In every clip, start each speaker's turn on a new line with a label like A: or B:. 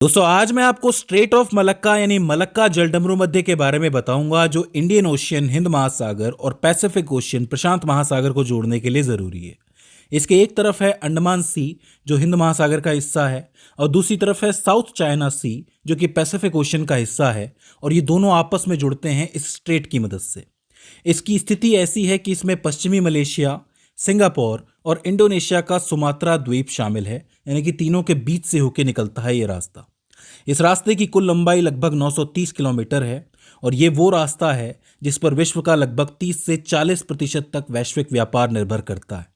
A: दोस्तों आज मैं आपको स्ट्रेट ऑफ मलक्का यानी मलक्का जलडमरू मध्य के बारे में बताऊंगा जो इंडियन ओशियन, हिंद महासागर और पैसिफिक ओशियन, प्रशांत महासागर को जोड़ने के लिए ज़रूरी है। इसके एक तरफ है अंडमान सी जो हिंद महासागर का हिस्सा है और दूसरी तरफ है साउथ चाइना सी जो कि पैसिफिक ओशियन का हिस्सा है और ये दोनों आपस में जुड़ते हैं इस स्ट्रेट की मदद से। इसकी स्थिति ऐसी है कि इसमें पश्चिमी मलेशिया, सिंगापुर और इंडोनेशिया का सुमात्रा द्वीप शामिल है, यानी कि तीनों के बीच से होकर निकलता है ये रास्ता। इस रास्ते की कुल लंबाई लगभग 930 किलोमीटर है और ये वो रास्ता है जिस पर विश्व का लगभग 30 से 40% तक वैश्विक व्यापार निर्भर करता है,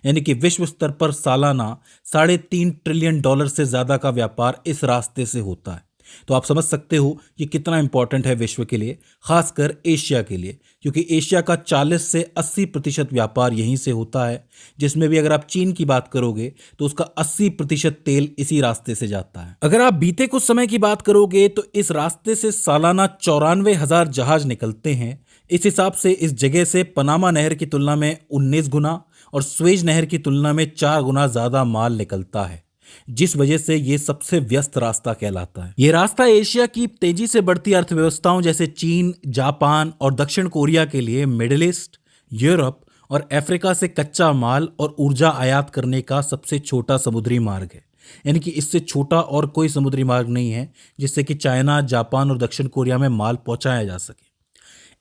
A: यानी कि विश्व स्तर पर सालाना $3.5 ट्रिलियन से ज़्यादा का व्यापार इस रास्ते से होता है। तो आप समझ सकते हो ये कितना इंपॉर्टेंट है विश्व के लिए, खासकर एशिया के लिए, क्योंकि एशिया का 40 से 80% व्यापार यहीं से होता है, जिसमें भी अगर आप चीन की बात करोगे तो उसका 80% तेल इसी रास्ते से जाता है। अगर आप बीते कुछ समय की बात करोगे तो इस रास्ते से सालाना 94,000 जहाज निकलते हैं। इस हिसाब से इस जगह से पनामा नहर की तुलना में 19 गुना और स्वेज नहर की तुलना में 4 गुना ज्यादा माल निकलता है, जिस वजह से ये सबसे व्यस्त रास्ता कहलाता है। ये रास्ता एशिया की तेजी से बढ़ती अर्थव्यवस्थाओं जैसे चीन, जापान और दक्षिण कोरिया के लिए मिडिल ईस्ट, यूरोप और अफ्रीका से कच्चा माल और ऊर्जा आयात करने का सबसे छोटा समुद्री मार्ग है, यानी कि इससे छोटा और कोई समुद्री मार्ग नहीं है जिससे कि चाइना, जापान और दक्षिण कोरिया में माल पहुंचाया जा सके।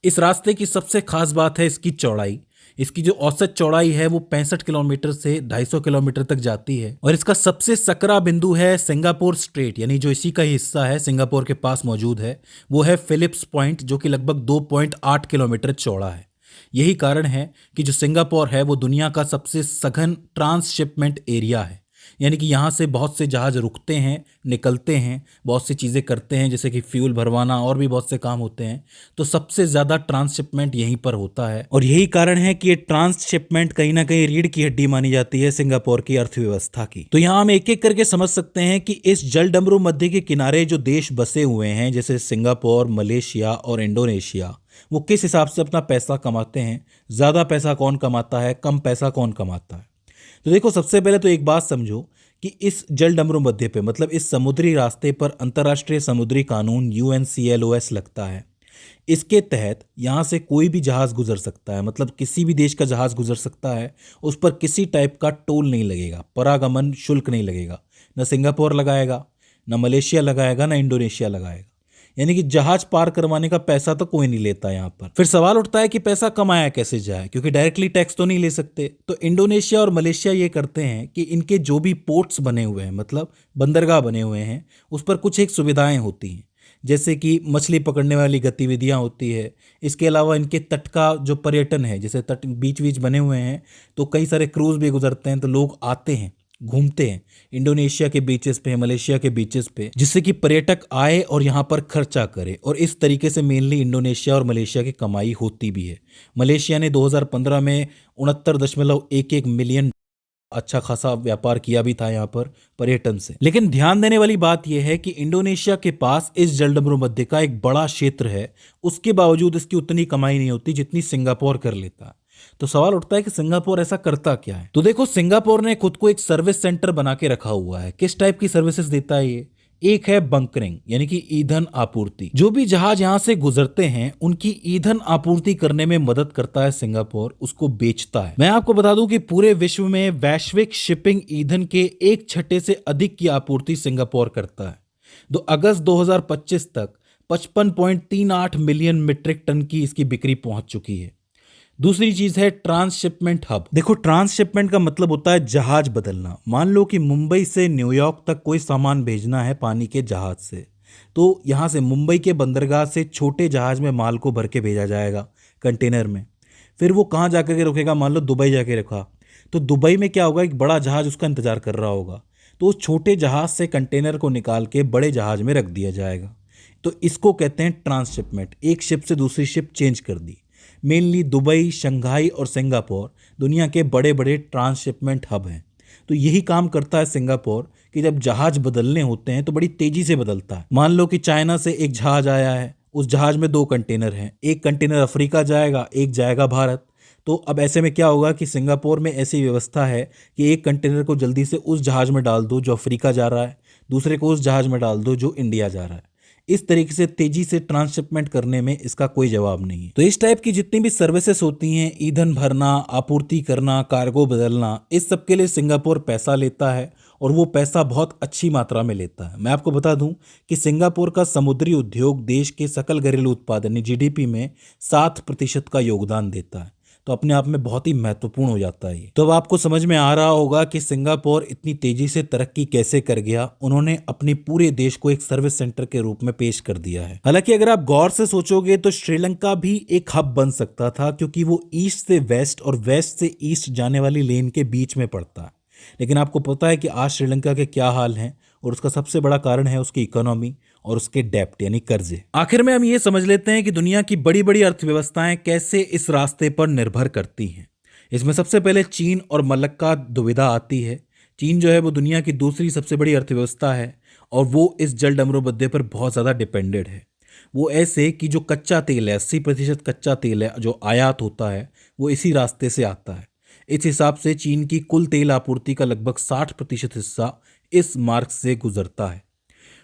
A: इस रास्ते की सबसे खास बात है इसकी चौड़ाई। इसकी जो औसत चौड़ाई है वो 65 किलोमीटर से 250 किलोमीटर तक जाती है और इसका सबसे सकरा बिंदु है सिंगापुर स्ट्रेट, यानी जो इसी का ही हिस्सा है, सिंगापुर के पास मौजूद है। वो है फिलिप्स पॉइंट जो कि लगभग 2.8 किलोमीटर चौड़ा है। यही कारण है कि जो सिंगापुर है वो दुनिया का सबसे सघन ट्रांसशिपमेंट एरिया है, यानी कि यहाँ से बहुत से जहाज रुकते हैं, निकलते हैं, बहुत सी चीज़ें करते हैं जैसे कि फ्यूल भरवाना और भी बहुत से काम होते हैं। तो सबसे ज़्यादा ट्रांसशिपमेंट यहीं पर होता है और यही कारण है कि ये ट्रांसशिपमेंट कहीं ना कहीं रीढ़ की हड्डी मानी जाती है सिंगापुर की अर्थव्यवस्था की। तो यहाँ हम एक एक करके समझ सकते हैं कि इस जलडमरू मध्य के किनारे जो देश बसे हुए हैं जैसे सिंगापुर, मलेशिया और इंडोनेशिया, वो किस हिसाब से अपना पैसा कमाते हैं, ज़्यादा पैसा कौन कमाता है, कम पैसा कौन कमाता है। तो देखो, सबसे पहले तो एक बात समझो कि इस जलडमरू मध्य पे मतलब इस समुद्री रास्ते पर अंतर्राष्ट्रीय समुद्री कानून UNCLOS लगता है। इसके तहत यहाँ से कोई भी जहाज गुजर सकता है, मतलब किसी भी देश का जहाज गुजर सकता है। उस पर किसी टाइप का टोल नहीं लगेगा, परागमन शुल्क नहीं लगेगा। न सिंगापुर लगाएगा, न मलेशिया लगाएगा, न इंडोनेशिया लगाएगा, यानी कि जहाज पार करवाने का पैसा तो कोई नहीं लेता यहाँ पर। फिर सवाल उठता है कि पैसा कमाया कैसे जाए, क्योंकि डायरेक्टली टैक्स तो नहीं ले सकते। तो इंडोनेशिया और मलेशिया ये करते हैं कि इनके जो भी पोर्ट्स बने हुए हैं, मतलब बंदरगाह बने हुए हैं, उस पर कुछ एक सुविधाएं होती हैं, जैसे कि मछली पकड़ने वाली गतिविधियां होती है। इसके अलावा इनके तट का जो पर्यटन है, जैसे तट बीच बीच बने हुए हैं तो कई सारे क्रूज भी गुजरते हैं, तो लोग आते हैं, घूमते हैं इंडोनेशिया के बीचेस पे, मलेशिया के बीचेस पे, जिससे कि पर्यटक आए और यहाँ पर खर्चा करे। और इस तरीके से मेनली इंडोनेशिया और मलेशिया की कमाई होती भी है। मलेशिया ने 2015 में 69.11 मिलियन अच्छा खासा व्यापार किया भी था यहाँ पर पर्यटन से। लेकिन ध्यान देने वाली बात यह है कि इंडोनेशिया के पास इस जलडमरू मध्य का एक बड़ा क्षेत्र है, उसके बावजूद इसकी उतनी कमाई नहीं होती जितनी सिंगापुर कर लेता है। तो सवाल उठता है कि सिंगापुर ऐसा करता क्या है। तो देखो, सिंगापुर ने खुद को एक सर्विस सेंटर बना के रखा हुआ है। किस टाइप की सर्विसेज देता है ये? एक है बंकरिंग, यानी कि ईंधन आपूर्ति। जो भी जहाज यहां से गुजरते हैं उनकी ईंधन आपूर्ति करने में मदद करता है सिंगापुर, उसको बेचता है। मैं आपको बता दूं कि पूरे विश्व में वैश्विक शिपिंग ईंधन के 1/6 से अधिक की आपूर्ति सिंगापुर करता है। तो अगस्त 2025 तक 55.38 मिलियन मीट्रिक टन की इसकी बिक्री पहुंच चुकी है। दूसरी चीज है ट्रांसशिपमेंट हब। देखो, ट्रांसशिपमेंट का मतलब होता है जहाज बदलना। मान लो कि मुंबई से न्यूयॉर्क तक कोई सामान भेजना है पानी के जहाज से, तो यहाँ से मुंबई के बंदरगाह से छोटे जहाज में माल को भर के भेजा जाएगा कंटेनर में। फिर वो कहाँ जाकर के रुकेगा? मान लो दुबई जाके रखा, तो दुबई में क्या होगा, एक बड़ा जहाज उसका इंतजार कर रहा होगा, तो उस छोटे जहाज से कंटेनर को निकाल के बड़े जहाज में रख दिया जाएगा। तो इसको कहते हैं ट्रांसशिपमेंट। एक शिप से दूसरी शिप चेंज कर दी। मेनली दुबई, शंघाई और सिंगापुर दुनिया के बड़े बड़े ट्रांसशिपमेंट हब हैं। तो यही काम करता है सिंगापुर कि जब जहाज बदलने होते हैं तो बड़ी तेजी से बदलता है। मान लो कि चाइना से एक जहाज आया है, उस जहाज में 2 कंटेनर हैं, एक कंटेनर अफ्रीका जाएगा, एक जाएगा भारत। तो अब ऐसे में क्या होगा कि सिंगापुर में ऐसी व्यवस्था है कि एक कंटेनर को जल्दी से उस जहाज में डाल दो जो अफ्रीका जा रहा है, दूसरे को उस जहाज में डाल दो जो इंडिया जा रहा है। इस तरीके से तेजी से ट्रांसशिपमेंट करने में इसका कोई जवाब नहीं है। तो इस टाइप की जितनी भी सर्विसेज होती हैं, ईंधन भरना, आपूर्ति करना, कार्गो बदलना, इस सब के लिए सिंगापुर पैसा लेता है और वो पैसा बहुत अच्छी मात्रा में लेता है। मैं आपको बता दूं कि सिंगापुर का समुद्री उद्योग देश के सकल घरेलू उत्पाद यानी जीडीपी में 7% का योगदान देता है। तो अपने आप में बहुत ही महत्वपूर्ण हो जाता है ये। तो अब आपको समझ में आ रहा होगा कि सिंगापुर इतनी तेजी से तरक्की कैसे कर गया। उन्होंने अपने पूरे देश को एक सर्विस सेंटर के रूप में पेश कर दिया है। हालांकि अगर आप गौर से सोचोगे तो श्रीलंका भी एक हब बन सकता था, क्योंकि वो ईस्ट से वेस्ट और वेस्ट से ईस्ट जाने वाली लेन के बीच में पड़ता है। लेकिन आपको पता है कि आज श्रीलंका के क्या हाल हैं, और उसका सबसे बड़ा कारण है उसकी इकोनॉमी और उसके डेप्ट यानी कर्जे। आखिर में हम ये समझ लेते हैं कि दुनिया की बड़ी बड़ी अर्थव्यवस्थाएं कैसे इस रास्ते पर निर्भर करती हैं। इसमें सबसे पहले चीन और मलक्का दुविधा आती है। चीन जो है वो दुनिया की दूसरी सबसे बड़ी अर्थव्यवस्था है और वो इस जल डमरू मुद्दे पर बहुत ज़्यादा डिपेंडेड है। वो ऐसे कि जो कच्चा तेल है, 80% कच्चा तेल है जो आयात होता है, वो इसी रास्ते से आता है। इस हिसाब से चीन की कुल तेल आपूर्ति का लगभग 60% हिस्सा इस मार्ग से गुजरता है।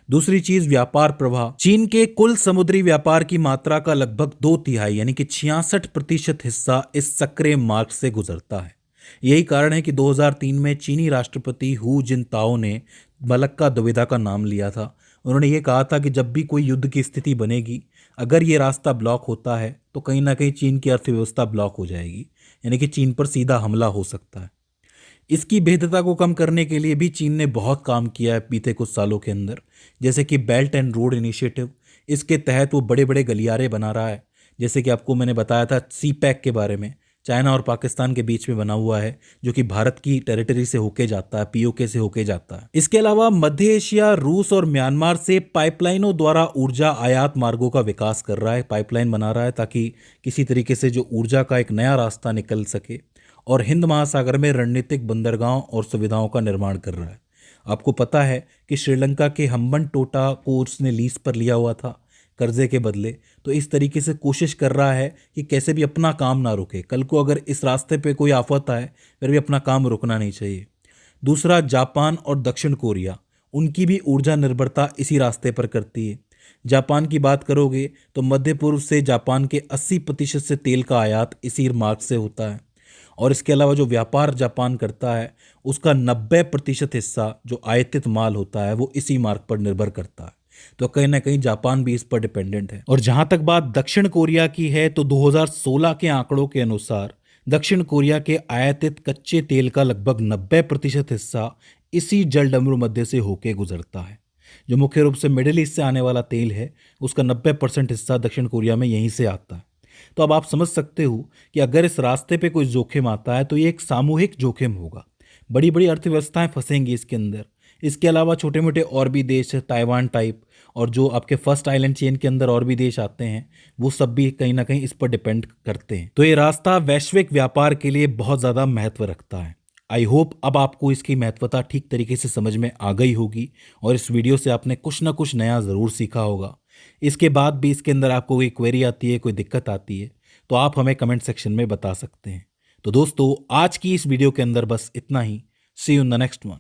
A: दूसरी चीज व्यापार प्रवाह। चीन के कुल समुद्री व्यापार की मात्रा का लगभग 2/3 यानी कि 66% हिस्सा इस सक्रिय मार्ग से गुजरता है। यही कारण है कि 2003 में चीनी राष्ट्रपति हु जिनताओ ने मलक्का दुविधा का नाम लिया था। उन्होंने ये कहा था कि जब भी कोई युद्ध की स्थिति बनेगी, अगर ये रास्ता ब्लॉक होता है तो कहीं ना कहीं चीन की अर्थव्यवस्था ब्लॉक हो जाएगी, यानी कि चीन पर सीधा हमला हो सकता है। इसकी भेद्यता को कम करने के लिए भी चीन ने बहुत काम किया है बीते कुछ सालों के अंदर, जैसे कि बेल्ट एंड रोड इनिशिएटिव। इसके तहत वो बड़े बड़े गलियारे बना रहा है, जैसे कि आपको मैंने बताया था सी पैक के बारे में, चाइना और पाकिस्तान के बीच में बना हुआ है, जो कि भारत की टेरिटरी से होके जाता है, पीओके से होके जाता है। इसके अलावा मध्य एशिया, रूस और म्यांमार से पाइपलाइनों द्वारा ऊर्जा आयात मार्गों का विकास कर रहा है, पाइपलाइन बना रहा है ताकि किसी तरीके से जो ऊर्जा का एक नया रास्ता निकल सके, और हिंद महासागर में रणनीतिक बंदरगाहों और सुविधाओं का निर्माण कर रहा है। आपको पता है कि श्रीलंका के हम्बन टोटा को उसने लीज पर लिया हुआ था कर्जे के बदले। तो इस तरीके से कोशिश कर रहा है कि कैसे भी अपना काम ना रुके। कल को अगर इस रास्ते पे कोई आफत आए फिर भी अपना काम रुकना नहीं चाहिए। दूसरा, जापान और दक्षिण कोरिया, उनकी भी ऊर्जा निर्भरता इसी रास्ते पर करती है। जापान की बात करोगे तो मध्य पूर्व से जापान के 80% से तेल का आयात इसी मार्ग से होता है। और इसके अलावा जो व्यापार जापान करता है उसका 90% हिस्सा जो आयातित माल होता है वो इसी मार्ग पर निर्भर करता है। तो कहीं ना कहीं जापान भी इस पर डिपेंडेंट है। और जहां तक बात दक्षिण कोरिया की है तो 2016 के आंकड़ों के अनुसार दक्षिण कोरिया के आयातित कच्चे तेल का लगभग 90% हिस्सा इसी जल डमरू मध्य से होके गुजरता है। जो मुख्य रूप से मिडिल ईस्ट से आने वाला तेल है उसका 90% हिस्सा दक्षिण कोरिया में यहीं से आता है। तो अब आप समझ सकते हो कि अगर इस रास्ते पे कोई जोखिम आता है तो ये एक सामूहिक जोखिम होगा। बड़ी बड़ी अर्थव्यवस्थाएं फंसेंगी इसके अंदर। इसके अलावा छोटे मोटे और भी देश, ताइवान टाइप, और जो आपके फर्स्ट आइलैंड चेन के अंदर और भी देश आते हैं, वो सब भी कहीं ना कहीं इस पर डिपेंड करते हैं। तो ये रास्ता वैश्विक व्यापार के लिए बहुत ज़्यादा महत्व रखता है। आई होप अब आपको इसकी महत्वता ठीक तरीके से समझ में आ गई होगी और इस वीडियो से आपने कुछ ना कुछ नया ज़रूर सीखा होगा। इसके बाद भी इसके अंदर आपको कोई क्वेरी आती है, कोई दिक्कत आती है, तो आप हमें कमेंट सेक्शन में बता सकते हैं। तो दोस्तों, आज की इस वीडियो के अंदर बस इतना ही। See you in the next one.